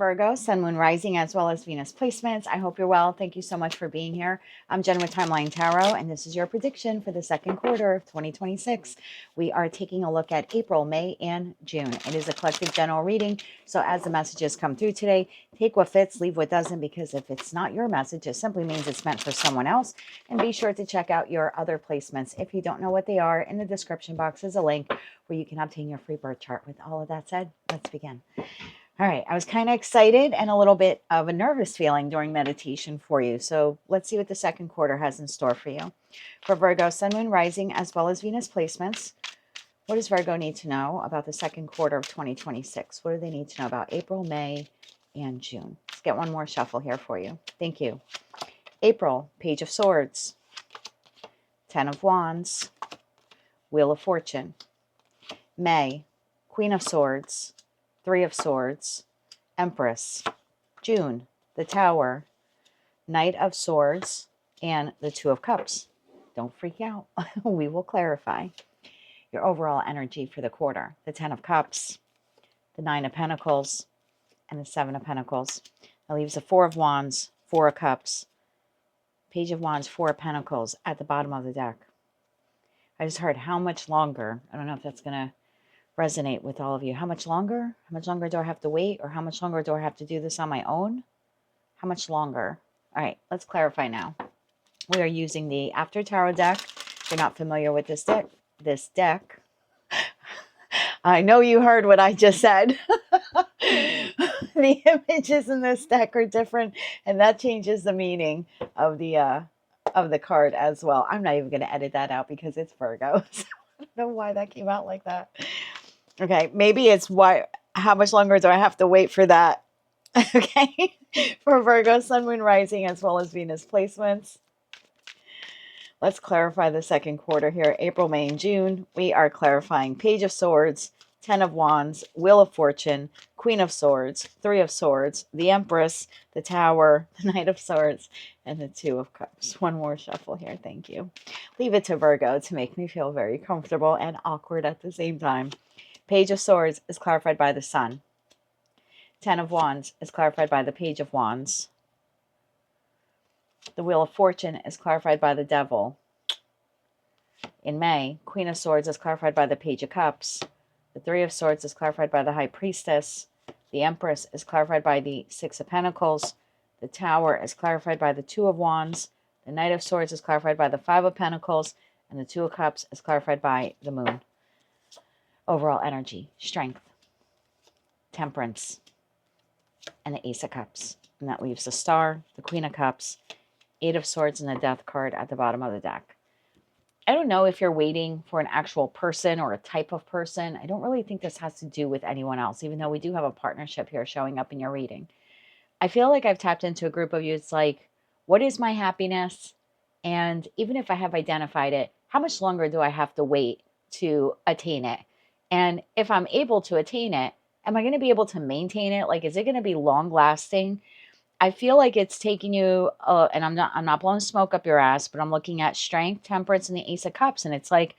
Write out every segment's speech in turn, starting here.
Virgo, Sun, Moon, Rising, as well as Venus placements. I hope you're well. Thank you so much for being here. I'm Jen with Timeline Tarot, and this is your prediction for the second quarter of 2026. We are taking a look at April, May, and June. It is a collective general reading, so as the messages come through today, take what fits, leave what doesn't, because if it's not your message, it simply means it's meant for someone else. And be sure to check out your other placements. If you don't know what they are, in the description box is a link where you can obtain your free birth chart. With all of that said, let's begin. All right, I was kind of excited and a little bit of a nervous feeling during meditation for you. So let's see what the second quarter has in store for you. For Virgo, Sun, Moon, Rising, as well as Venus placements, what does Virgo need to know about the second quarter of 2026? What do they need to know about April, May, and June? Let's get one more shuffle here for you. Thank you. April, Page of Swords, Ten of Wands, Wheel of Fortune. May, Queen of Swords, Three of Swords, Empress. June, the Tower, Knight of Swords, and the Two of Cups. Don't freak out. We will clarify your overall energy for the quarter. The Ten of Cups, the Nine of Pentacles, and the Seven of Pentacles. That leaves the Four of Wands, Four of Cups, Page of Wands, Four of Pentacles at the bottom of the deck. I just heard how much longer. I don't know if that's going to resonate with all of you. How much longer? How much longer do I have to wait? Or how much longer do I have to do this on my own? How much longer? All right, let's clarify now. We are using the After Tarot deck. If you're not familiar with this deck, I know you heard what I just said. The images in this deck are different, and that changes the meaning of the card as well. I'm not even going to edit that out because it's Virgo. So I don't know why that came out like that. Okay, maybe it's how much longer do I have to wait for that? Okay, for Virgo, Sun, Moon, Rising, as well as Venus placements. Let's clarify the second quarter here. April, May, and June. We are clarifying Page of Swords, Ten of Wands, Wheel of Fortune, Queen of Swords, Three of Swords, the Empress, the Tower, the Knight of Swords, and the Two of Cups. One more shuffle here. Thank you. Leave it to Virgo to make me feel very comfortable and awkward at the same time. Page of Swords is clarified by the Sun. Ten of Wands is clarified by the Page of Wands. The Wheel of Fortune is clarified by the Devil. In May, Queen of Swords is clarified by the Page of Cups. The Three of Swords is clarified by the High Priestess. The Empress is clarified by the Six of Pentacles. The Tower is clarified by the Two of Wands. The Knight of Swords is clarified by the Five of Pentacles. And the Two of Cups is clarified by the Moon. Overall energy, strength, temperance, and the Ace of Cups. And that leaves the Star, the Queen of Cups, Eight of Swords, and the Death card at the bottom of the deck. I don't know if you're waiting for an actual person or a type of person. I don't really think this has to do with anyone else, even though we do have a partnership here showing up in your reading. I feel like I've tapped into a group of you. It's like, what is my happiness? And even if I have identified it, how much longer do I have to wait to attain it? And if I'm able to attain it, am I going to be able to maintain it? Like, is it going to be long lasting? I feel like it's taking you, and I'm not blowing smoke up your ass, but I'm looking at strength, temperance, and the Ace of Cups. And it's like,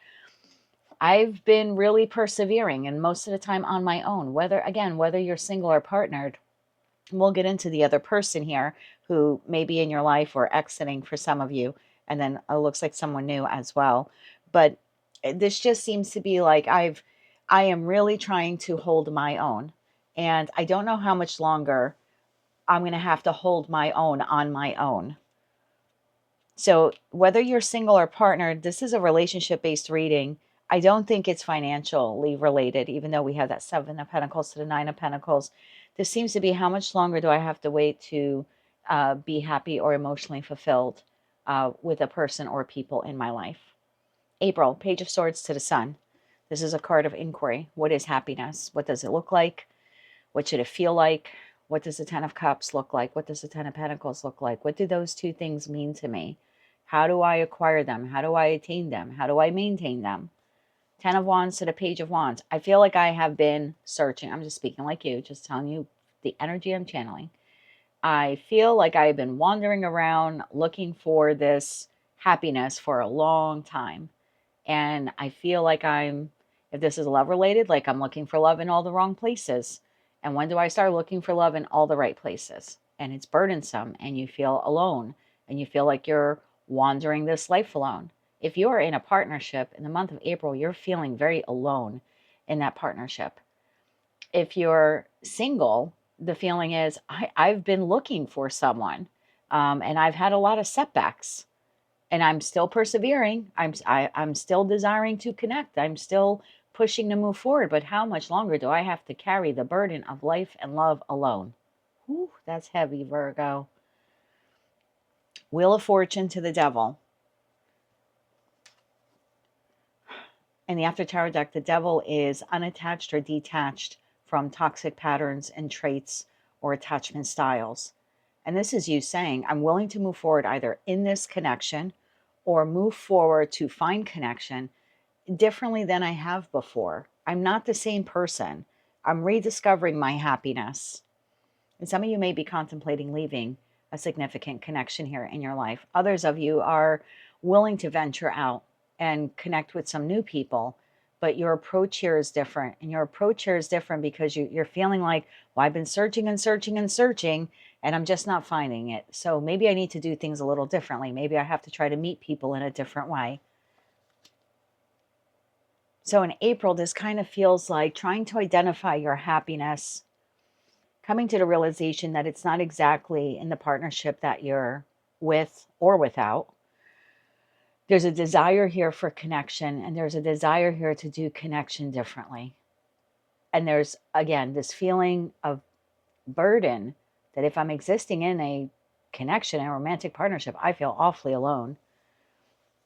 I've been really persevering, and most of the time on my own, whether you're single or partnered. We'll get into the other person here who may be in your life or exiting for some of you. And then it looks like someone new as well. But this just seems to be like, I am really trying to hold my own, and I don't know how much longer I'm going to have to hold my own on my own. So whether you're single or partnered, this is a relationship-based reading. I don't think it's financially related, even though we have that Seven of Pentacles to the Nine of Pentacles. This seems to be, how much longer do I have to wait to be happy or emotionally fulfilled with a person or people in my life. April, Page of Swords to the Sun. This is a card of inquiry. What is happiness? What does it look like? What should it feel like? What does the Ten of Cups look like? What does the Ten of Pentacles look like? What do those two things mean to me? How do I acquire them? How do I attain them? How do I maintain them? Ten of Wands to the Page of Wands. I feel like I have been searching. I'm just speaking like you, just telling you the energy I'm channeling. I feel like I've been wandering around looking for this happiness for a long time. And I feel like if this is love related, like I'm looking for love in all the wrong places. And when do I start looking for love in all the right places? And it's burdensome, and you feel alone, and you feel like you're wandering this life alone. If you're in a partnership in the month of April, you're feeling very alone in that partnership. If you're single, the feeling is, I've been looking for someone, and I've had a lot of setbacks, and I'm still persevering. I'm still desiring to connect. I'm still pushing to move forward. But how much longer do I have to carry the burden of life and love alone? Whew, that's heavy, Virgo. Wheel of Fortune to the Devil. In the After Tarot deck, the Devil is unattached or detached from toxic patterns and traits or attachment styles. And this is you saying, I'm willing to move forward either in this connection or move forward to find connection differently than I have before. I'm not the same person. I'm rediscovering my happiness. And some of you may be contemplating leaving a significant connection here in your life. Others of you are willing to venture out and connect with some new people, but your approach here is different. And your approach here is different because you're feeling like, well, I've been searching and searching and searching, and I'm just not finding it. So maybe I need to do things a little differently. Maybe I have to try to meet people in a different way. So in April, this kind of feels like trying to identify your happiness, coming to the realization that it's not exactly in the partnership that you're with or without. There's a desire here for connection, and there's a desire here to do connection differently. And there's, again, this feeling of burden that if I'm existing in a connection, a romantic partnership, I feel awfully alone.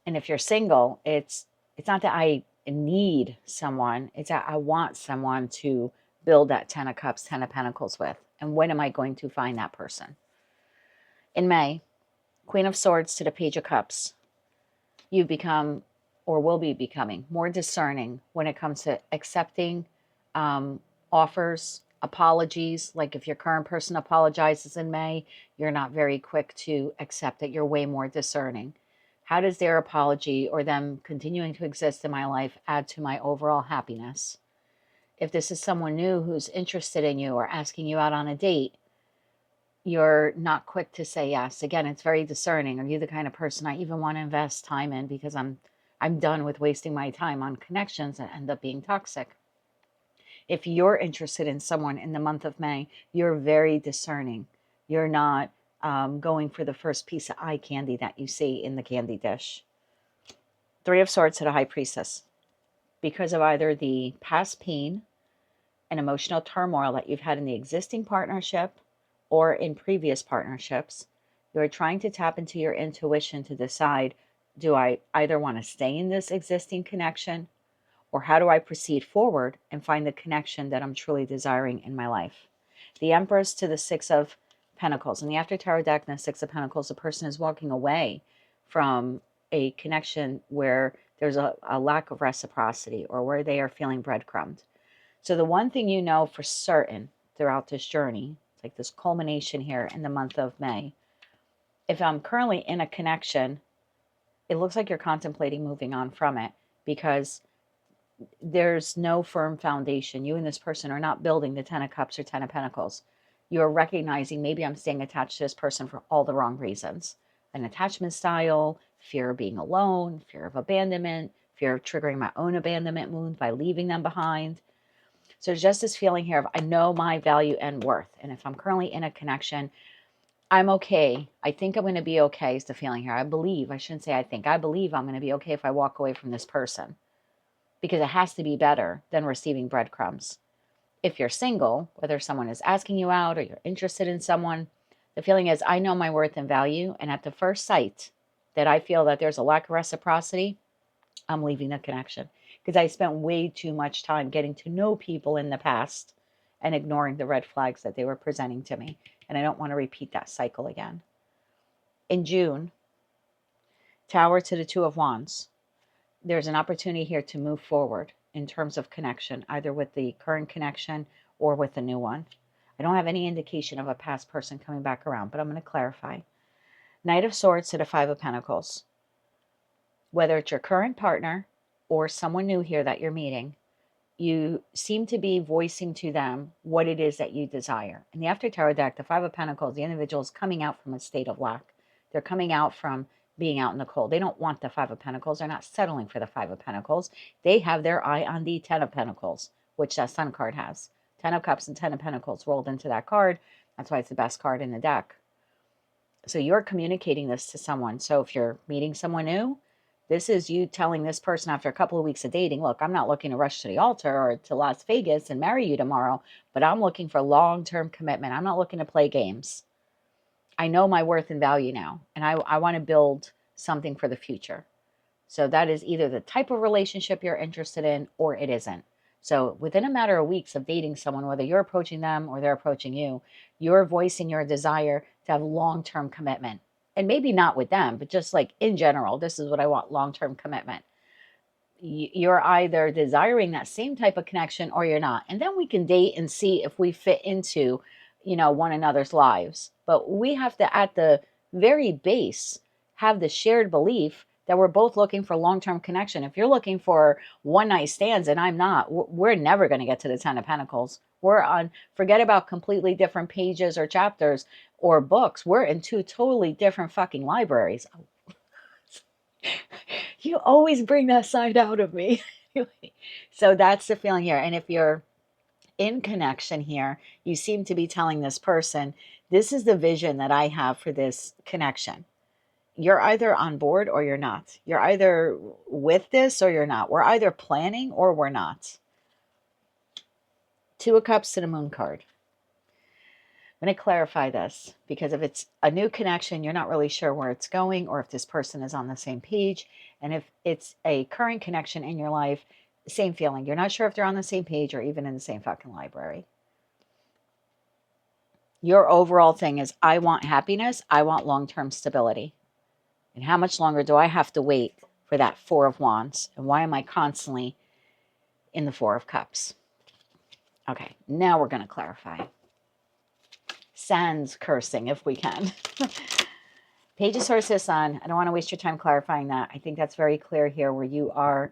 And if you're single, it's not that I need someone, it's that I want someone to build that 10 of Cups, 10 of Pentacles with. And when am I going to find that person? In May, Queen of Swords to the Page of Cups. You've become, or will be becoming, more discerning when it comes to accepting offers, apologies. Like if your current person apologizes in May, you're not very quick to accept it. You're way more discerning. How does their apology or them continuing to exist in my life add to my overall happiness? If this is someone new who's interested in you or asking you out on a date, you're not quick to say yes. Again, it's very discerning. Are you the kind of person I even want to invest time in because I'm done with wasting my time on connections that end up being toxic? If you're interested in someone in the month of May, you're very discerning. You're not going for the first piece of eye candy that you see in the candy dish. Three of Swords to the High Priestess. Because of either the past pain and emotional turmoil that you've had in the existing partnership or in previous partnerships, you're trying to tap into your intuition to decide, do I either want to stay in this existing connection, or how do I proceed forward and find the connection that I'm truly desiring in my life? The Empress to the Six of Pentacles. In the After Tarot deck, and the Six of Pentacles, the person is walking away from a connection where there's a lack of reciprocity or where they are feeling breadcrumbed. So the one thing you know for certain throughout this journey, it's like this culmination here in the month of May. If I'm currently in a connection, it looks like you're contemplating moving on from it because there's no firm foundation. You and this person are not building the 10 of Cups or 10 of Pentacles. You're recognizing maybe I'm staying attached to this person for all the wrong reasons. An attachment style, fear of being alone, fear of abandonment, fear of triggering my own abandonment wound by leaving them behind. So there's just this feeling here of I know my value and worth. And if I'm currently in a connection, I'm okay. I think I'm going to be okay is the feeling here. I believe, I shouldn't say I think, I believe I'm going to be okay if I walk away from this person. Because it has to be better than receiving breadcrumbs. If you're single, whether someone is asking you out or you're interested in someone, the feeling is I know my worth and value. And at the first sight that I feel that there's a lack of reciprocity, I'm leaving the connection. Because I spent way too much time getting to know people in the past and ignoring the red flags that they were presenting to me. And I don't want to repeat that cycle again. In June, Tower to the Two of Wands. There's an opportunity here to move forward in terms of connection, either with the current connection or with a new one. I don't have any indication of a past person coming back around, but I'm going to clarify. Knight of Swords to the Five of Pentacles. Whether it's your current partner or someone new here that you're meeting, you seem to be voicing to them what it is that you desire. In the After Tarot deck, the Five of Pentacles, the individual is coming out from a state of lack. They're coming out from being out in the cold. They don't want the Five of Pentacles. They're not settling for the Five of Pentacles. They have their eye on the Ten of Pentacles, which that Sun card has. Ten of Cups and Ten of Pentacles rolled into that card. That's why it's the best card in the deck. So you're communicating this to someone. So if you're meeting someone new, this is you telling this person after a couple of weeks of dating, look, I'm not looking to rush to the altar or to Las Vegas and marry you tomorrow, but I'm looking for long-term commitment. I'm not looking to play games. I know my worth and value now, and I want to build something for the future. So that is either the type of relationship you're interested in or it isn't. So within a matter of weeks of dating someone, whether you're approaching them or they're approaching you, you're voicing your desire to have long-term commitment. And maybe not with them, but just like in general, this is what I want, long-term commitment. You're either desiring that same type of connection or you're not. And then we can date and see if we fit into, one another's lives. But we have to, at the very base, have the shared belief that we're both looking for long-term connection. If you're looking for one night stands and I'm not, we're never going to get to the Ten of Pentacles. We're on, forget about completely different pages or chapters or books. We're in two totally different fucking libraries. You always bring that side out of me. So that's the feeling here. And if you're in connection here, you seem to be telling this person, this is the vision that I have for this connection. You're either on board or you're not. You're either with this or you're not. We're either planning or we're not. Two of Cups to the Moon card. I'm going to clarify this because if it's a new connection, you're not really sure where it's going or if this person is on the same page. And if it's a current connection in your life, same feeling. You're not sure if they're on the same page or even in the same fucking library. Your overall thing is, I want happiness. I want long-term stability. And how much longer do I have to wait for that Four of Wands? And why am I constantly in the Four of Cups? Okay, now we're going to clarify. Sans cursing, if we can. Page of Swords to the Sun. I don't want to waste your time clarifying that. I think that's very clear here where you are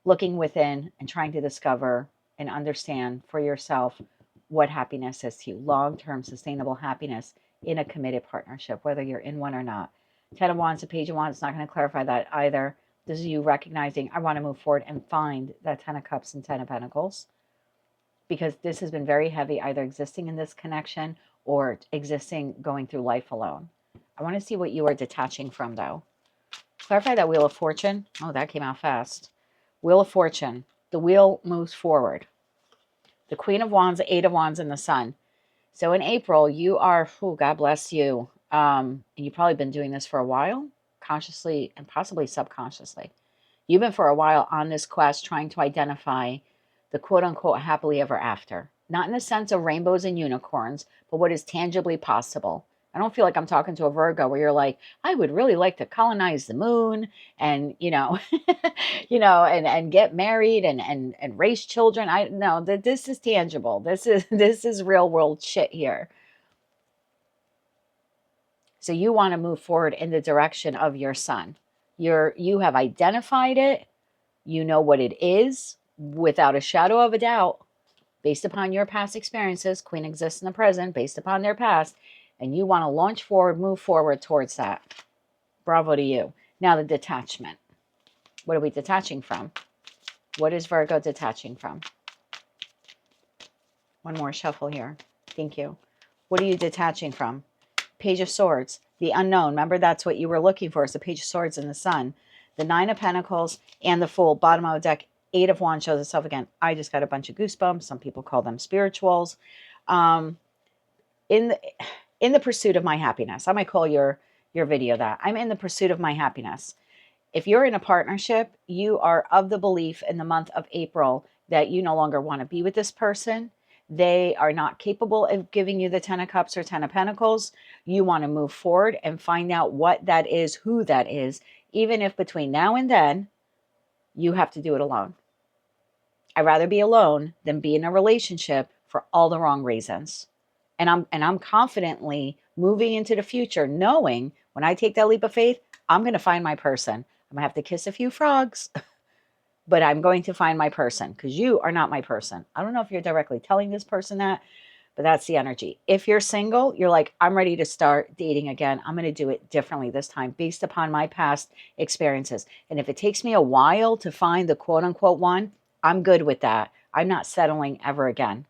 looking within and trying to discover and understand for yourself what happiness is to you. Long-term sustainable happiness in a committed partnership, whether you're in one or not. Ten of Wands, a Page of Wands, not going to clarify that either. This is you recognizing, I want to move forward and find that Ten of Cups and Ten of Pentacles. Because this has been very heavy, either existing in this connection or existing going through life alone. I want to see what you are detaching from, though. Clarify that Wheel of Fortune. Oh, that came out fast. Wheel of Fortune. The wheel moves forward. The Queen of Wands, the Eight of Wands, and the Sun. So in April, you are, God bless you. And you've probably been doing this for a while, consciously and possibly subconsciously. You've been for a while on this quest trying to identify the quote-unquote happily ever after. Not in the sense of rainbows and unicorns, but what is tangibly possible. I don't feel like I'm talking to a Virgo where you're like, I would really like to colonize the moon and, and get married and raise children. I know that this is tangible. This is real world shit here. So you want to move forward in the direction of your sun. You have identified it. You know what it is without a shadow of a doubt. Based upon your past experiences, Queen exists in the present, based upon their past, and you want to launch forward, move forward towards that. Bravo to you. Now the detachment. What are we detaching from? What is Virgo detaching from? One more shuffle here. Thank you. What are you detaching from? Page of Swords, the unknown. Remember, that's what you were looking for, is the Page of Swords and the Sun. The Nine of Pentacles and the Fool. Bottom of the deck, Eight of Wands shows itself again. I just got a bunch of goosebumps. Some people call them spirituals. In the pursuit of my happiness. I might call your video that. I'm in the pursuit of my happiness. If you're in a partnership, you are of the belief in the month of April that you no longer want to be with this person. They are not capable of giving you the Ten of Cups or Ten of Pentacles. You want to move forward and find out what that is, who that is, even if between now and then, you have to do it alone. I'd rather be alone than be in a relationship for all the wrong reasons. And I'm confidently moving into the future, knowing when I take that leap of faith, I'm going to find my person. I'm going to have to kiss a few frogs. but I'm going to find my person because you are not my person. I don't know if you're directly telling this person that, but that's the energy. If you're single, you're like, I'm ready to start dating again. I'm going to do it differently this time based upon my past experiences. And if it takes me a while to find the quote unquote one, I'm good with that. I'm not settling ever again.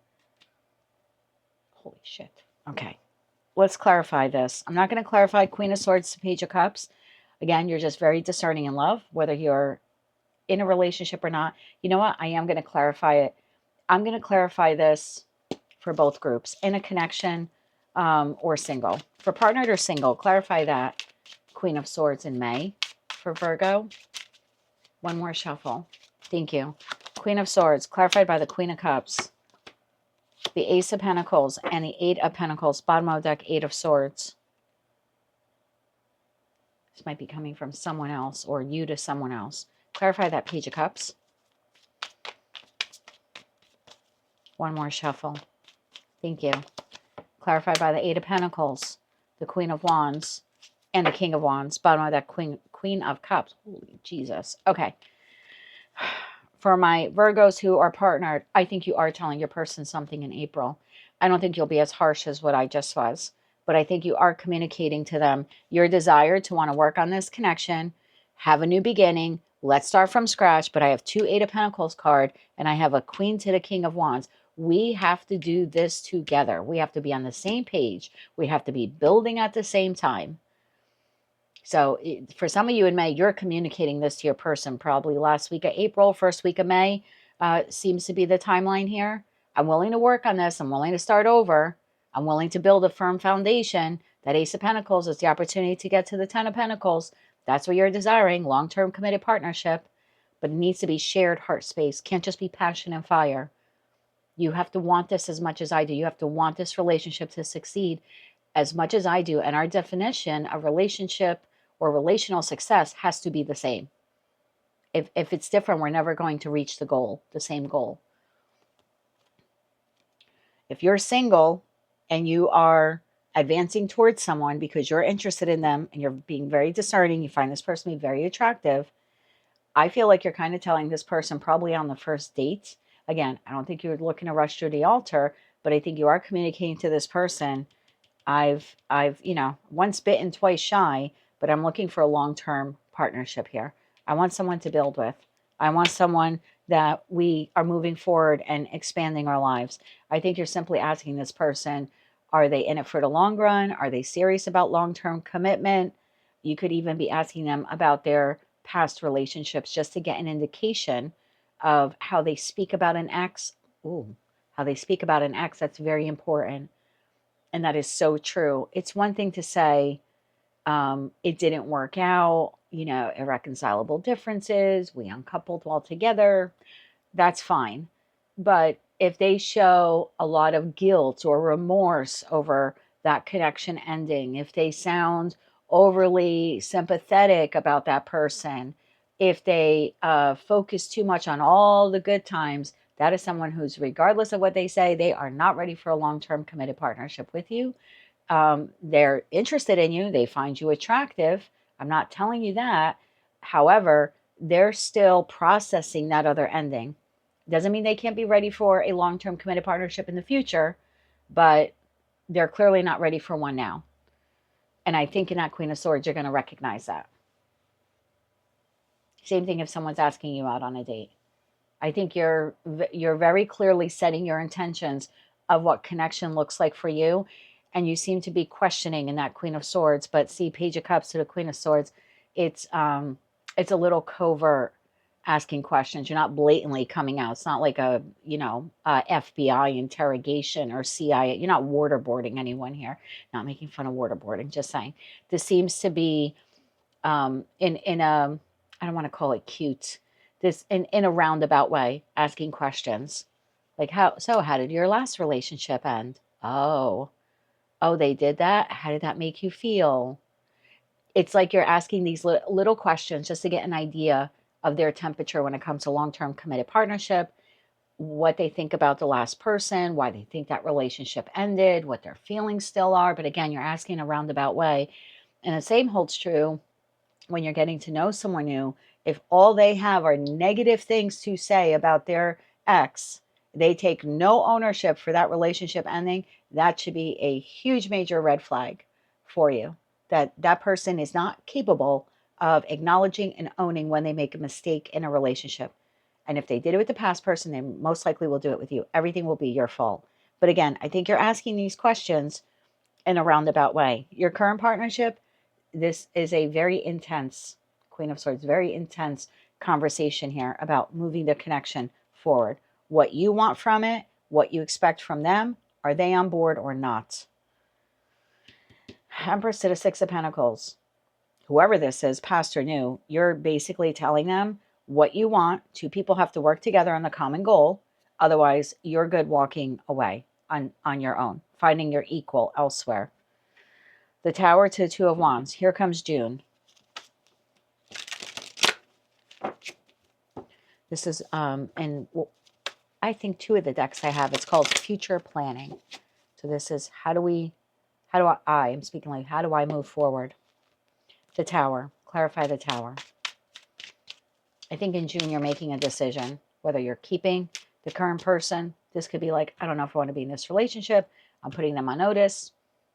Holy shit. Okay. Let's clarify this. I'm not going to clarify Queen of Swords to Page of Cups. Again, you're just very discerning in love, whether you're in a relationship or not. You know what? I am going to clarify it. I'm going to clarify this for both groups, in a connection or single. For partnered or single, clarify that. Queen of Swords in May for Virgo. One more shuffle. Thank you. Queen of Swords, clarified by the Queen of Cups. The Ace of Pentacles and the Eight of Pentacles. Bottom of deck, Eight of Swords. This might be coming from someone else or you to someone else. Clarify that Page of Cups. One more shuffle. Thank you. Clarified by the Eight of Pentacles, the Queen of Wands, and the King of Wands. Bottom of that Queen of Cups. Holy Jesus. Okay. For my Virgos who are partnered, I think you are telling your person something in April. I don't think you'll be as harsh as what I just was, but I think you are communicating to them your desire to want to work on this connection, have a new beginning. Let's start from scratch. But I have two Eight of Pentacles card and I have a Queen to the King of Wands. We have to do this together. We have to be on the same page. We have to be building at the same time. So for some of you in May, you're communicating this to your person probably last week of April, first week of May seems to be the timeline here. I'm willing to work on this. I'm willing to start over. I'm willing to build a firm foundation. That Ace of Pentacles is the opportunity to get to the Ten of Pentacles. That's what you're desiring, long-term committed partnership. But it needs to be shared heart space. Can't just be passion and fire. You have to want this as much as I do. You have to want this relationship to succeed as much as I do. And our definition of relationship or relational success has to be the same. If it's different, we're never going to reach the goal, the same goal. If you're single and you are advancing towards someone because you're interested in them and you're being very discerning, you find this person to be very attractive, I feel like you're kind of telling this person probably on the first date. Again, I don't think you're looking to rush through the altar, but I think you are communicating to this person, I've once bitten, twice shy, but I'm looking for a long-term partnership here. I want someone to build with. I want someone that we are moving forward and expanding our lives. I think you're simply asking this person, are they in it for the long run? Are they serious about long-term commitment? You could even be asking them about their past relationships just to get an indication of how they speak about an ex. Ooh, how they speak about an ex. That's very important. And that is so true. It's one thing to say, it didn't work out, irreconcilable differences, we uncoupled altogether. That's fine. But if they show a lot of guilt or remorse over that connection ending, if they sound overly sympathetic about that person, if they focus too much on all the good times, that is someone who's, regardless of what they say, they are not ready for a long-term committed partnership with you. They're interested in you. They find you attractive. I'm not telling you that. However, they're still processing that other ending. Doesn't mean they can't be ready for a long-term committed partnership in the future, but they're clearly not ready for one now. And I think in that Queen of Swords, you're going to recognize that. Same thing if someone's asking you out on a date. I think you're very clearly setting your intentions of what connection looks like for you. And you seem to be questioning in that Queen of Swords, but see, Page of Cups to the Queen of Swords, it's a little covert asking questions. You're not blatantly coming out. It's not like a FBI interrogation or CIA. You're not waterboarding anyone here. Not making fun of waterboarding, just saying. This seems to be in a, I don't want to call it cute, this in a roundabout way, asking questions. Like, how did your last relationship end? Oh, they did that? How did that make you feel? It's like you're asking these little questions just to get an idea of their temperature when it comes to long-term committed partnership, what they think about the last person, why they think that relationship ended, what their feelings still are. But again, you're asking in a roundabout way. And the same holds true when you're getting to know someone new. If all they have are negative things to say about their ex, they take no ownership for that relationship ending, that should be a huge major red flag for you. That person is not capable of acknowledging and owning when they make a mistake in a relationship. And if they did it with the past person, they most likely will do it with you. Everything will be your fault. But again, I think you're asking these questions in a roundabout way. Your current partnership, this is a very intense, Queen of Swords, very intense conversation here about moving the connection forward. What you want from it, what you expect from them, are they on board or not? Empress to the Six of Pentacles. Whoever this is, past or new, you're basically telling them what you want. Two people have to work together on the common goal. Otherwise, you're good walking away on your own, finding your equal elsewhere. The Tower to the Two of Wands. Here comes June. This is, and I think two of the decks I have, it's called Future Planning. So this is, how do I'm speaking like, how do I move forward? The Tower. Clarify the Tower. I think in June you're making a decision, whether you're keeping the current person. This could be like, I don't know if I want to be in this relationship. I'm putting them on notice.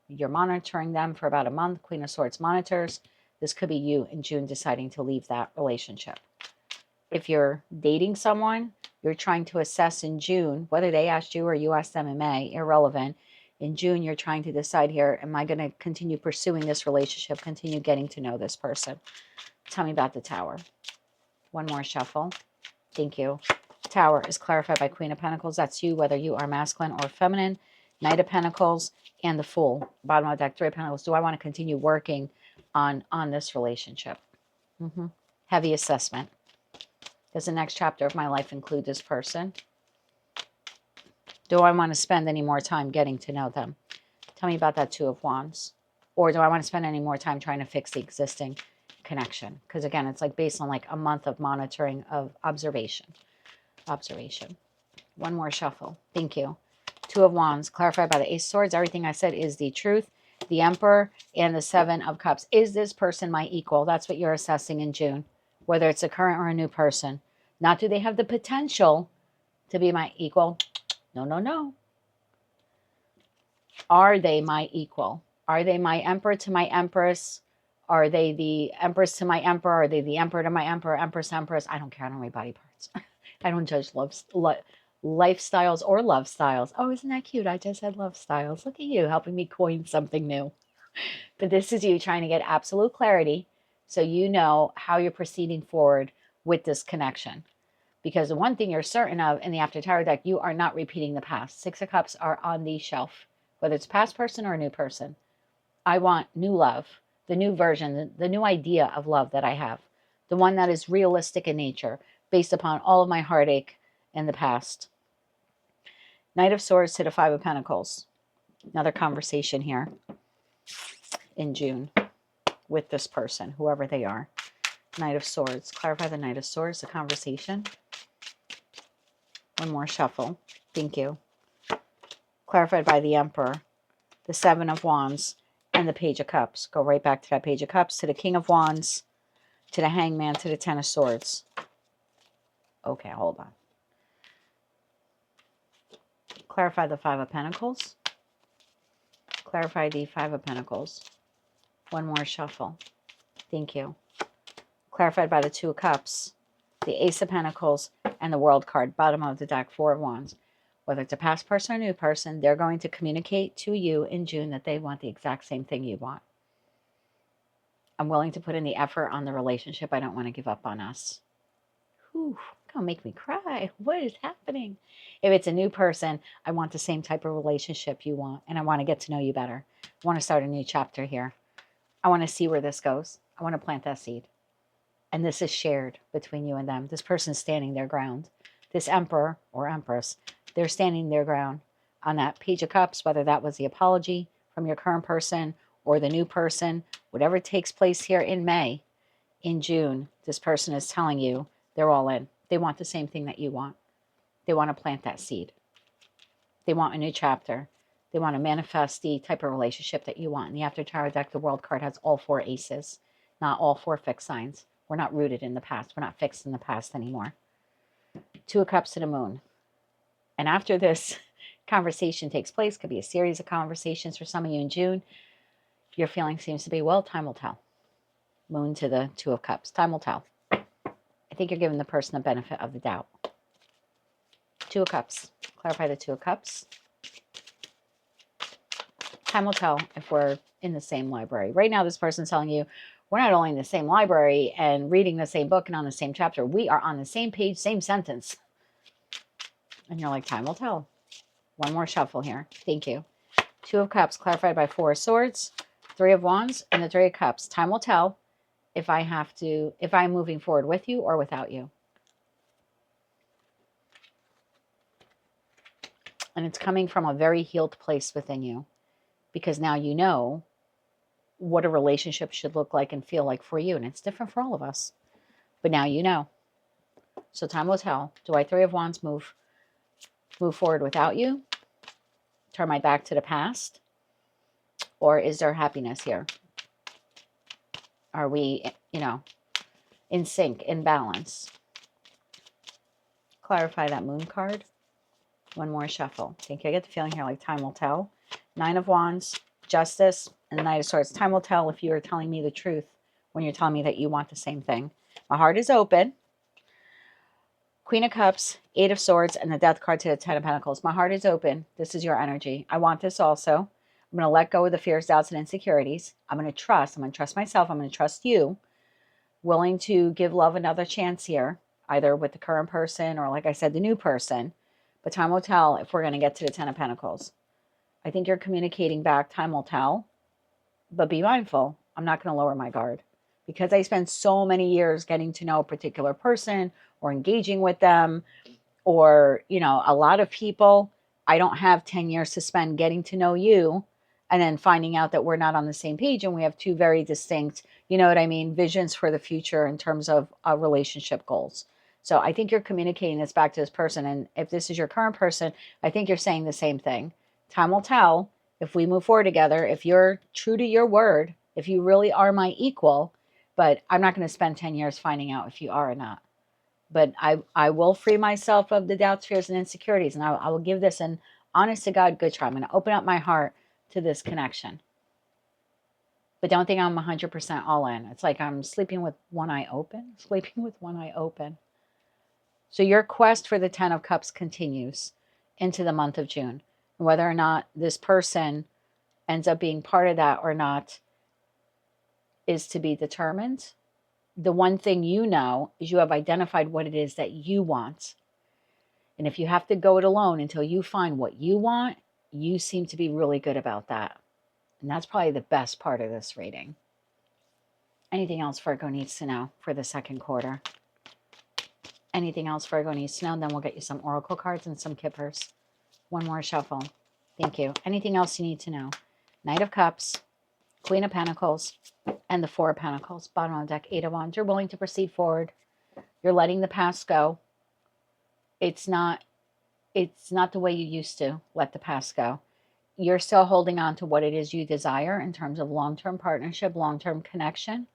You're monitoring them for about a month. Queen of Swords monitors. This could be you in June deciding to leave that relationship. If you're dating someone, you're trying to assess in June, whether they asked you or you asked them in May, irrelevant. In June, you're trying to decide here, am I going to continue pursuing this relationship, continue getting to know this person? Tell me about the Tower. One more shuffle. Thank you. Tower is clarified by Queen of Pentacles. That's you, whether you are masculine or feminine. Knight of Pentacles and the Fool. Bottom of the deck, Three of Pentacles. Do I want to continue working on this relationship? Heavy assessment. Does the next chapter of my life include this person? Do I want to spend any more time getting to know them? Tell me about that Two of Wands. Or do I want to spend any more time trying to fix the existing connection? Because again, it's like based on like a month of monitoring, of observation. One more shuffle. Thank you. Two of Wands, clarified by the Ace of Swords. Everything I said is the truth. The Emperor and the Seven of Cups. Is this person my equal? That's what you're assessing in June. Whether it's a current or a new person. Not do they have the potential to be my equal? No. Are they my equal? Are they my Emperor to my Empress? Are they the Empress to my Emperor? Are they the Emperor to my Emperor? Empress? I don't care. I don't read body parts. I don't judge lifestyles or love styles. Oh, isn't that cute? I just said love styles. Look at you helping me coin something new. But this is you trying to get absolute clarity so you know how you're proceeding forward with this connection. Because the one thing you're certain of in the After Tower deck, you are not repeating the past. Six of Cups are on the shelf, whether it's past person or a new person. I want new love, the new version, the new idea of love that I have, the one that is realistic in nature, based upon all of my heartache in the past. Knight of Swords to the Five of Pentacles. Another conversation here in June with this person, whoever they are. Knight of Swords. Clarify the Knight of Swords, the conversation. One more shuffle. Thank you. Clarified by the Emperor, the Seven of Wands, and the Page of Cups. Go right back to that Page of Cups, to the King of Wands, to the Hangman, to the Ten of Swords. Okay, hold on. Clarify the Five of Pentacles. Clarify the Five of Pentacles. One more shuffle. Thank you. Clarified by the Two of Cups, the Ace of Pentacles, and the World card. Bottom of the deck, Four of Wands. Whether it's a past person or a new person, they're going to communicate to you in June that they want the exact same thing you want. I'm willing to put in the effort on the relationship. I don't want to give up on us. Whew, gonna make me cry. What is happening? If it's a new person, I want the same type of relationship you want, and I want to get to know you better. I want to start a new chapter here. I want to see where this goes. I want to plant that seed. And this is shared between you and them. This person's standing their ground. This Emperor or Empress, they're standing their ground on that Page of Cups, whether that was the apology from your current person or the new person, whatever takes place here in May, in June, this person is telling you they're all in. They want the same thing that you want. They want to plant that seed. They want a new chapter. They want to manifest the type of relationship that you want. In the After Tower deck, the World card has all four aces, not all four fixed signs. We're not rooted in the past. We're not fixed in the past anymore. Two of Cups to the Moon. And after this conversation takes place, could be a series of conversations for some of you in June, your feeling seems to be, well, time will tell. Moon to the Two of Cups. Time will tell. I think you're giving the person the benefit of the doubt. Two of Cups. Clarify the Two of Cups. Time will tell if we're in the same library. Right now, this person's telling you, we're not only in the same library and reading the same book and on the same chapter, we are on the same page, same sentence. And you're like, time will tell. One more shuffle here. Thank you. Two of Cups clarified by Four of Swords, Three of Wands, and the Three of Cups. Time will tell if I'm moving forward with you or without you. And it's coming from a very healed place within you, because now you know what a relationship should look like and feel like for you. And it's different for all of us. But now you know. So time will tell. Do I, Three of Wands, move forward without you? Turn my back to the past? Or is there happiness here? Are we, in sync, in balance? Clarify that Moon card. One more shuffle. Thank you. I get the feeling here like time will tell. Nine of Wands, Justice, and the Knight of Swords. Time will tell if you are telling me the truth when you're telling me that you want the same thing. My heart is open. Queen of Cups, Eight of Swords, and the Death card to the Ten of Pentacles. My heart is open. This is your energy. I want this also. I'm going to let go of the fears, doubts, and insecurities. I'm going to trust. I'm going to trust myself. I'm going to trust you. Willing to give love another chance here, either with the current person or, like I said, the new person. But time will tell if we're going to get to the Ten of Pentacles. I think you're communicating back, time will tell. But be mindful. I'm not going to lower my guard. Because I spent so many years getting to know a particular person or engaging with them or, a lot of people, I don't have 10 years to spend getting to know you and then finding out that we're not on the same page and we have two very distinct, visions for the future in terms of relationship goals. So I think you're communicating this back to this person. And if this is your current person, I think you're saying the same thing. Time will tell if we move forward together, if you're true to your word, if you really are my equal, but I'm not going to spend 10 years finding out if you are or not. But I will free myself of the doubts, fears, and insecurities. And I will give this an honest to God good try. I'm going to open up my heart to this connection. But don't think I'm 100% all in. It's like I'm sleeping with one eye open. Sleeping with one eye open. So your quest for the Ten of Cups continues into the month of June. And whether or not this person ends up being part of that or not is to be determined. The one thing you know is you have identified what it is that you want. And if you have to go it alone until you find what you want, you seem to be really good about that. And that's probably the best part of this reading. Anything else Virgo needs to know for the second quarter? Anything else Virgo needs to know? And then we'll get you some oracle cards and some kippers. One more shuffle. Thank you. Anything else you need to know? Knight of Cups, Queen of Pentacles, and the Four of Pentacles. Bottom of the deck, Eight of Wands. You're willing to proceed forward. You're letting the past go. It's not the way you used to let the past go. You're still holding on to what it is you desire in terms of long-term partnership, long-term connection,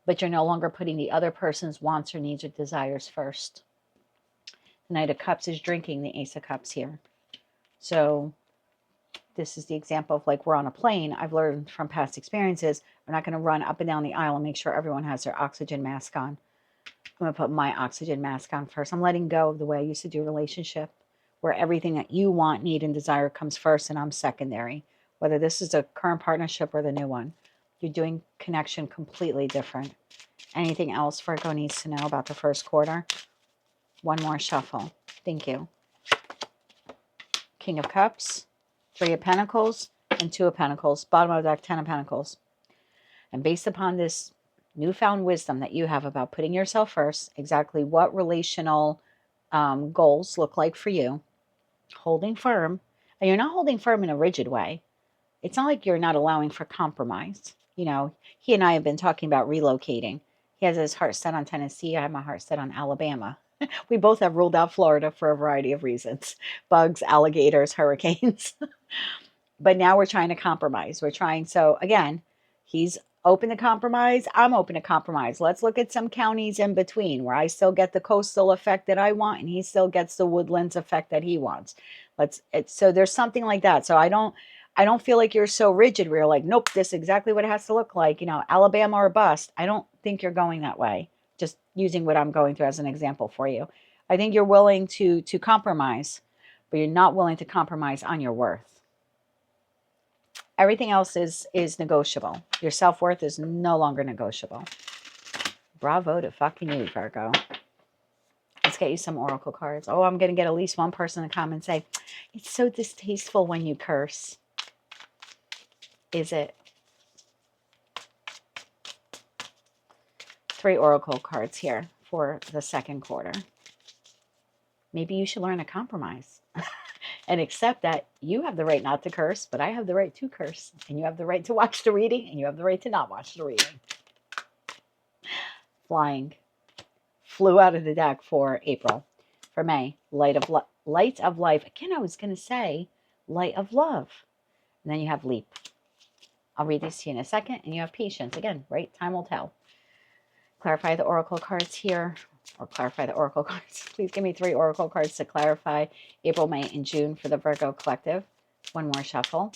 but you're no longer putting the other person's wants or needs or desires first. The Knight of Cups is drinking the Ace of Cups here. So this is the example of like we're on a plane. I've learned from past experiences, we're not going to run up and down the aisle and make sure everyone has their oxygen mask on. I'm going to put my oxygen mask on first. I'm letting go of the way I used to do relationship, where everything that you want, need, and desire comes first and I'm secondary. Whether this is a current partnership or the new one. You're doing connection completely different. Anything else Virgo needs to know about the first quarter? One more shuffle. Thank you. King of Cups, Three of Pentacles, and Two of Pentacles. Bottom of the deck, Ten of Pentacles. And based upon this newfound wisdom that you have about putting yourself first, exactly what relational goals look like for you, holding firm. And you're not holding firm in a rigid way. It's not like you're not allowing for compromise. He and I have been talking about relocating. He has his heart set on Tennessee. I have my heart set on Alabama. We both have ruled out Florida for a variety of reasons. Bugs, alligators, hurricanes. But now we're trying to compromise. So again, He's open to compromise. I'm open to compromise. Let's look at some counties in between where I still get the coastal effect that I want and he still gets the woodlands effect that he wants. So there's something like that. So I don't feel like you're so rigid where you're like, nope, this is exactly what it has to look like, Alabama or bust. I don't think you're going that way. Just using what I'm going through as an example for you. I think you're willing to compromise, but you're not willing to compromise on your worth. Everything else is negotiable. Your self-worth is no longer negotiable. Bravo to fucking you, Virgo. Let's get you some oracle cards. Oh, I'm going to get at least one person to come and say, it's so distasteful when you curse. Is it? 3 oracle cards here for the second quarter. Maybe you should learn to compromise and accept that you have the right not to curse, but I have the right to curse. And you have the right to watch the reading, and you have the right to not watch the reading. Flying. Flew out of the deck for April. For May, light of life. Again, I was going to say light of love. And then you have leap. I'll read these to you in a second. And you have patience. Again, right? Time will tell. Clarify the oracle cards here. Or clarify the oracle cards. Please give me 3 oracle cards to clarify April, May, and June for the Virgo collective. One more shuffle.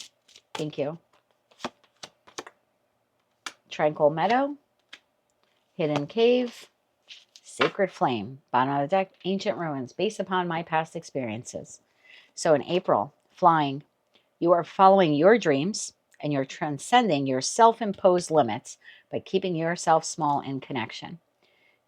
Thank you. Tranquil Meadow. Hidden Cave. Sacred Flame. Bottom of the deck. Ancient Ruins. Based upon my past experiences. So in April, flying, you are following your dreams and you're transcending your self-imposed limits by keeping yourself small in connection.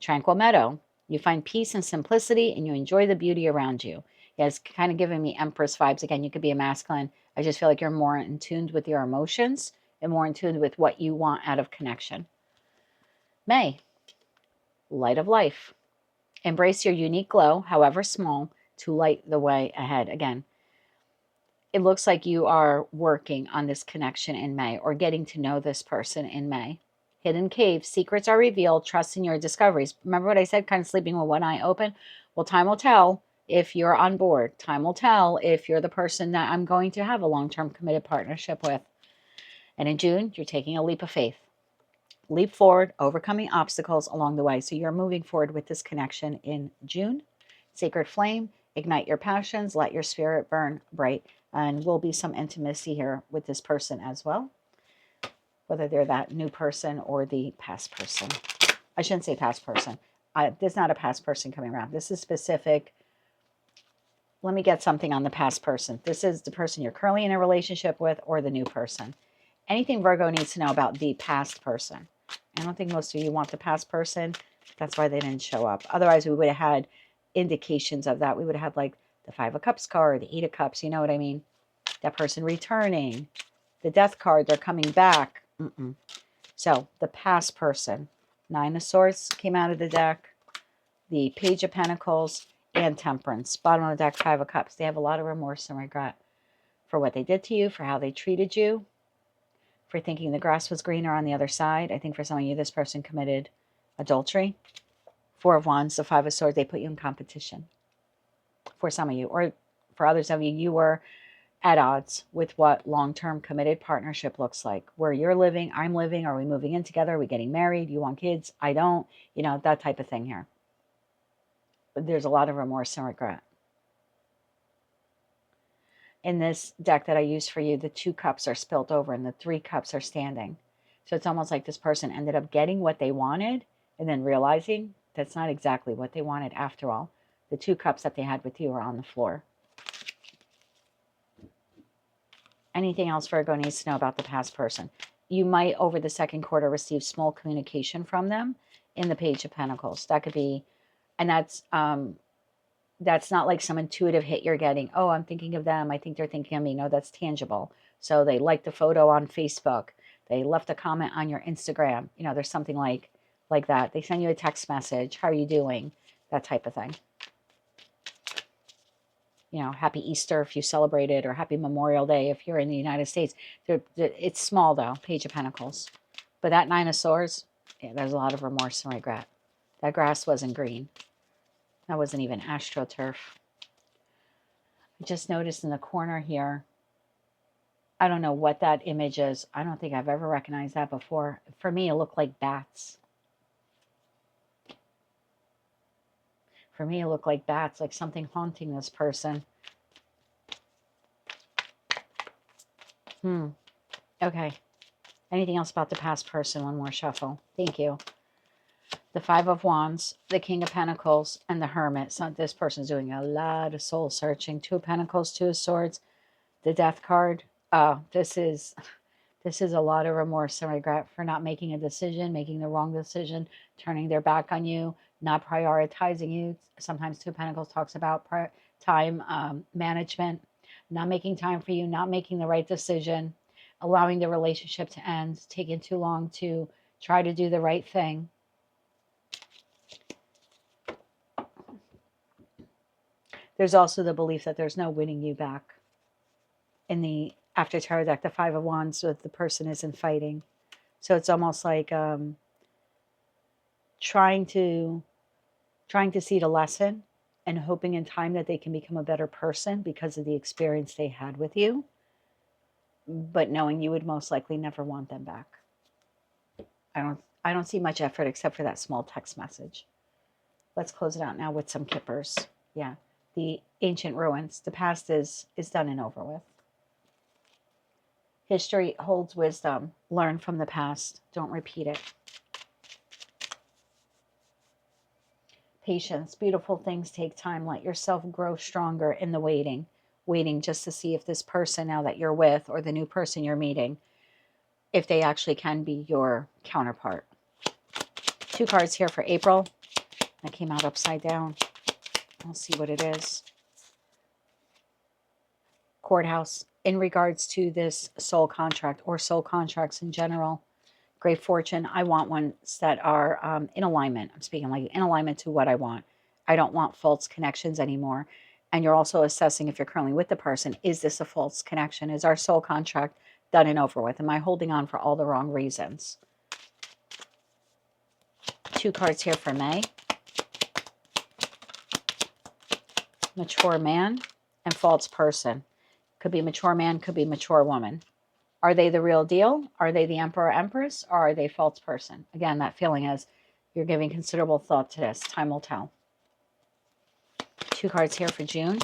Tranquil Meadow. You find peace and simplicity and you enjoy the beauty around you. Yeah, it's kind of giving me Empress vibes. Again, you could be a masculine. I just feel like you're more in tune with your emotions and more in tune with what you want out of connection. May. Light of life. Embrace your unique glow, however small, to light the way ahead. Again, it looks like you are working on this connection in May or getting to know this person in May. Hidden cave, secrets are revealed, trust in your discoveries. Remember what I said, kind of sleeping with one eye open? Well, time will tell if you're on board. Time will tell if you're the person that I'm going to have a long-term committed partnership with. And in June, you're taking a leap of faith. Leap forward, overcoming obstacles along the way. So you're moving forward with this connection in June. Sacred flame, ignite your passions, let your spirit burn bright. And will be some intimacy here with this person as well. Whether they're that new person or the past person. I shouldn't say past person. There's not a past person coming around. This is specific. Let me get something on the past person. This is the person you're currently in a relationship with or the new person. Anything Virgo needs to know about the past person. I don't think most of you want the past person. That's why they didn't show up. Otherwise, we would have had indications of that. We would have had like the 5 of Cups card, the 8 of Cups. You know what I mean? That person returning. The Death card, they're coming back. So, the past person. 9 of Swords came out of the deck. The Page of Pentacles and Temperance. Bottom of the deck, 5 of Cups. They have a lot of remorse and regret for what they did to you, for how they treated you, for thinking the grass was greener on the other side. I think for some of you, this person committed adultery. 4 of Wands, the 5 of Swords, they put you in competition. For some of you. Or for others of you, you were at odds with what long-term committed partnership looks like. Where you're living, I'm living. Are we moving in together? Are we getting married? You want kids? I don't. You know, that type of thing here. But there's a lot of remorse and regret. In this deck that I use for you, the 2 cups are spilt over and the 3 cups are standing. So it's almost like this person ended up getting what they wanted and then realizing that's not exactly what they wanted after all. The 2 cups that they had with you are on the floor. Anything else Virgo needs to know about the past person? You might, over the second quarter, receive small communication from them in the Page of Pentacles. That could be, and that's not like some intuitive hit you're getting. Oh, I'm thinking of them. I think they're thinking of me. No, that's tangible. So they liked the photo on Facebook. They left a comment on your Instagram. You know, there's something like that. They send you a text message. How are you doing? That type of thing. You know, happy Easter if you celebrate it, or happy Memorial Day if you're in the United States. It's small, though, Page of Pentacles. But that 9 of Swords, yeah, there's a lot of remorse and regret. That grass wasn't green. That wasn't even AstroTurf. I just noticed in the corner here, I don't know what that image is. I don't think I've ever recognized that before. For me, it looked like bats. For me, it looked like bats, like something haunting this person. Okay. Anything else about the past person? One more shuffle. Thank you. The Five of Wands, the King of Pentacles, and the Hermit. So this person's doing a lot of soul searching. Two of Pentacles, Two of Swords, the Death card. This is a lot of remorse and regret for not making a decision, making the wrong decision, turning their back on you, not prioritizing you. Sometimes Two of Pentacles talks about time management, not making time for you, not making the right decision, allowing the relationship to end, taking too long to try to do the right thing. There's also the belief that there's no winning you back. In the after tarot deck, the Five of Wands, with the person isn't fighting. So it's almost like trying to see the lesson and hoping in time that they can become a better person because of the experience they had with you, but knowing you would most likely never want them back. I don't see much effort except for that small text message. Let's close it out now with some kippers. Yeah, the ancient ruins. The past is done and over with. History holds wisdom. Learn from the past. Don't repeat it. Patience. Beautiful things take time. Let yourself grow stronger in the waiting. Waiting just to see if this person now that you're with, or the new person you're meeting, if they actually can be your counterpart. Two cards here for April. That came out upside down. I'll see what it is. Courthouse. In regards to this soul contract or soul contracts in general, great fortune. I want ones that are in alignment. I'm speaking like in alignment to what I want. I don't want false connections anymore. And you're also assessing, if you're currently with the person, is this a false connection? Is our soul contract done and over with? Am I holding on for all the wrong reasons? Two cards here for May. Mature man and false person. Could be mature man, could be mature woman. Are they the real deal? Are they the emperor or empress? Or are they false person? Again, that feeling is you're giving considerable thought to this. Time will tell. Two cards here for June.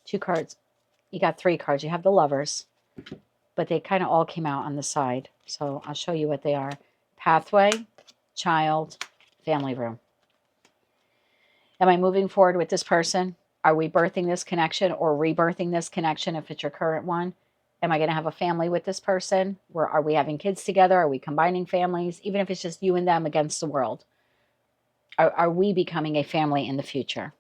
Two cards. You got three cards. You have the Lovers, but they kind of all came out on the side. So I'll show you what they are. Pathway, child, family room. Am I moving forward with this person? Are we birthing this connection or rebirthing this connection if it's your current one? Am I going to have a family with this person? Are we having kids together? Are we combining families? Even if it's just you and them against the world. Are we becoming a family in the future?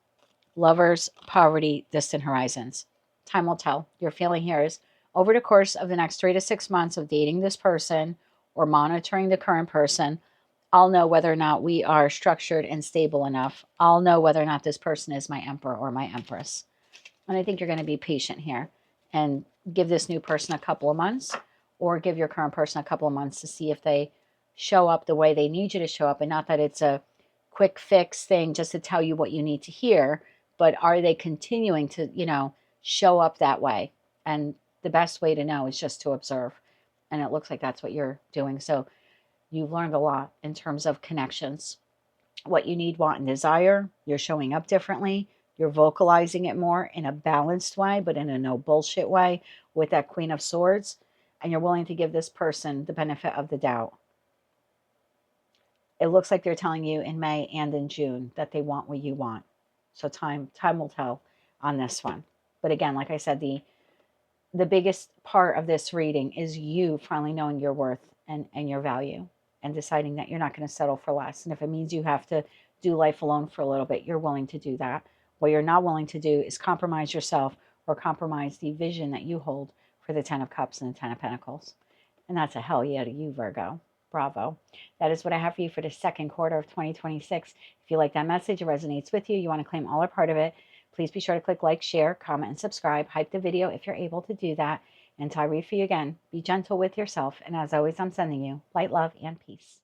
Lovers, poverty, distant horizons. Time will tell. Your feeling here is over the course of the next 3 to 6 months of dating this person or monitoring the current person, I'll know whether or not we are structured and stable enough. I'll know whether or not this person is my emperor or my empress. And I think you're going to be patient here and give this new person a couple of months, or give your current person a couple of months to see if they show up the way they need you to show up. And not that it's a quick fix thing just to tell you what you need to hear, but are they continuing to, show up that way? And the best way to know is just to observe. And it looks like that's what you're doing. So you've learned a lot in terms of connections. What you need, want, and desire. You're showing up differently. You're vocalizing it more in a balanced way, but in a no bullshit way with that Queen of Swords. And you're willing to give this person the benefit of the doubt. It looks like they're telling you in May and in June that they want what you want. So time will tell on this one. But again, like I said, the biggest part of this reading is you finally knowing your worth and your value, and deciding that you're not going to settle for less. And if it means you have to do life alone for a little bit, you're willing to do that. What you're not willing to do is compromise yourself or compromise the vision that you hold for the Ten of Cups and the Ten of Pentacles. And that's a hell yeah to you, Virgo. Bravo. That is what I have for you for the second quarter of 2026. If you like that message, it resonates with you, you want to claim all or part of it, please be sure to click like, share, comment, and subscribe. Hype the video if you're able to do that. Until I read for you again, be gentle with yourself. And as always, I'm sending you light, love, and peace.